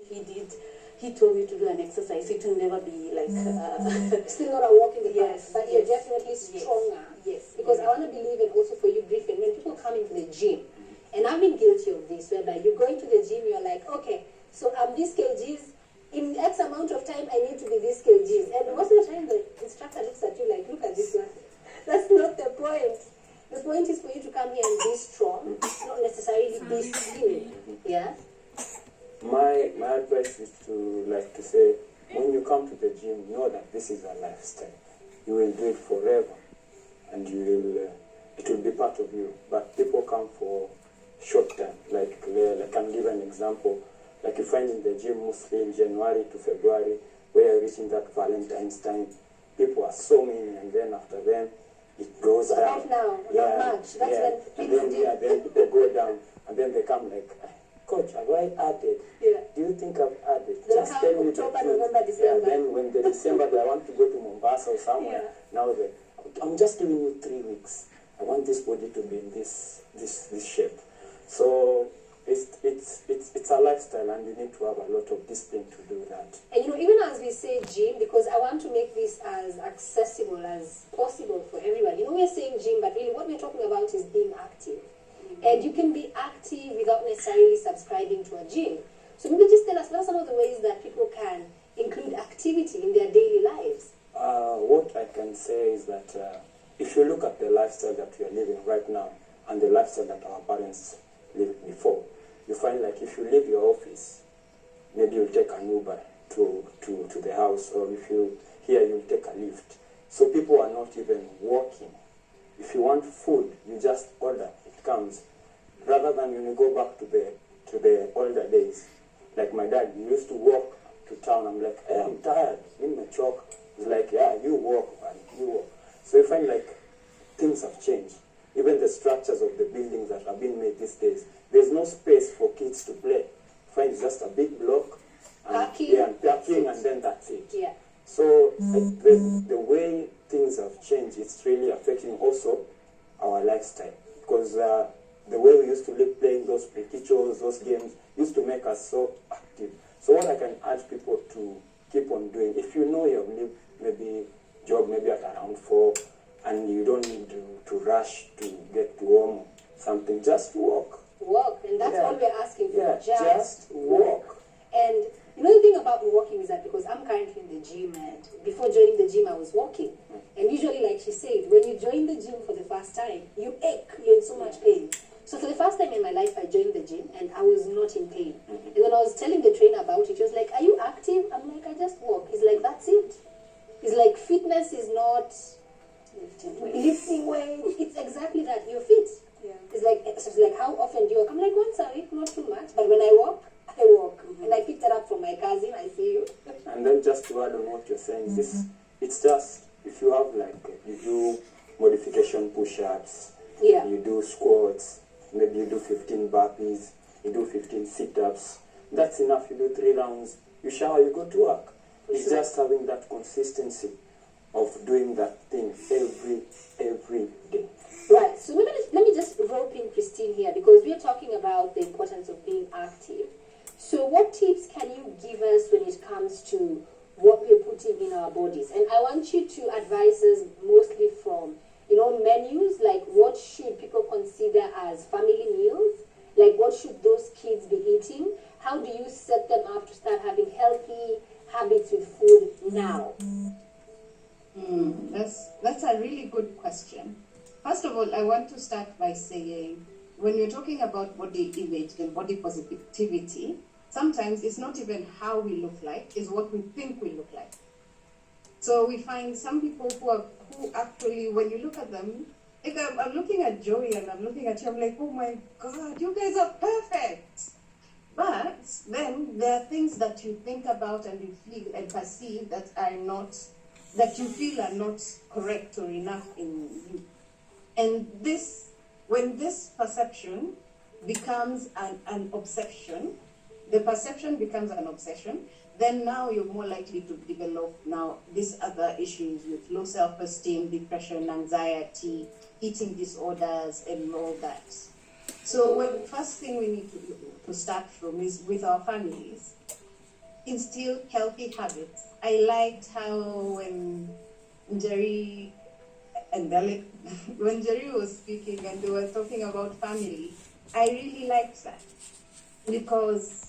he told you to do an exercise, it will never be like... still not a walk in the park, yes, but you're definitely stronger. Yes. Because I want to believe, and also for you, Griffin, when people come into the gym, and I've been guilty of this, whereby you go into the gym, you're like, okay, so I'm this kgs, in X amount of time, I need to be this kgs. And most of the time, the instructor looks at you like, look at this one. That's not the point. The point is for you to come here and be strong, not necessarily be skinny. Yeah? My advice is to say, when you come to the gym, know that this is a lifestyle. You will do it forever, and it will be part of you. But people come for short time. Like I can give an example. Like you find in the gym mostly in January to February, where you're reaching that Valentine's time, people are so many, and then after them, it goes down. Right now, not much. That's when then people go down, and then they come like, Coach, have I added? Yeah. Do you think I've added? They Just tell me the October, truth. November, December. Yeah, then when the December, I want to go to Mombasa or somewhere. Now I'm just giving you 3 weeks. I want this body to be in this shape. So it's a lifestyle, and you need to have a lot of discipline to do that. And even as we say gym, because I want to make this as accessible as possible for everyone. We're saying gym, but really what we're talking about is being active. And you can be active without necessarily subscribing to a gym. So maybe just tell us, what are some of the ways that people can include activity in their daily lives? What I can say is that if you look at the lifestyle that we are living right now and the lifestyle that our parents lived before, you find like if you leave your office, maybe you'll take an Uber to the house, or if you'll take a lift. So people are not even walking. If you want food, you just order, it comes. Rather than when you go back to the older days, like my dad, he used to walk to town. I'm like, hey, I'm tired, give me a chalk. He's like, yeah, you walk, man, you walk. So you find like things have changed. Even the structures of the buildings that are being made these days, there's no space for kids to play. You find it's just a big block, and parking, and then that's it. Yeah. So the way things have changed, it's really affecting also our lifestyle, because the way we used to live playing those pre-kitchos, those games, used to make us so active. So what I can urge people to keep on doing, if you know you have lived maybe job maybe at around 4, and you don't need to rush to get to home, something, just walk. Walk, and that's all we're asking for. Yeah, just walk. And the thing about walking is that, because I'm currently in the gym, and before joining the gym I was walking, and usually, like she said, when you join the gym for the first time, you ache, you're in so much pain. So for the first time in my life, I joined the gym, and I was not in pain. And when I was telling the trainer about it, he was like, are you active? I'm like, I just walk. He's like, that's it. He's like, fitness is not lifting weights. It's exactly that. You're fit. Yeah. It's like, how often do you walk? I'm like, once a week, not too much. But when I walk, I walk. And I picked that up from my cousin. I see you. And then just to add on what you're saying, it's just, if you have you do modification push-ups, you do squats, maybe you do 15 burpees, you do 15 sit-ups, that's enough. You do 3 rounds, you shower, you go to work. It's just having that consistency of doing that thing every day. Right, so let me just rope in Christine here, because we're talking about the importance of being active. So what tips can you give us when it comes to what we're putting in our bodies? And I want you to advise us mostly from, menus, like what should people consider as family meals? Like what should those kids be eating? How do you set them up to start having healthy habits with food now? That's a really good question. First of all, I want to start by saying, when you're talking about body image and body positivity, sometimes it's not even how we look like, it's what we think we look like. So we find some people who actually, when you look at them, like I'm looking at Joey and I'm looking at you, I'm like, oh my God, you guys are perfect. But then there are things that you think about and you feel and perceive that you feel are not correct or enough in you. And when this perception becomes an obsession, the perception becomes an obsession, then now you're more likely to develop now these other issues with low self-esteem, depression, anxiety, eating disorders, and all that. So the first thing we need to start from is with our families. instill healthy habits. I liked how when Jerry and Dalek, when Jerry was speaking and they were talking about family, I really liked that because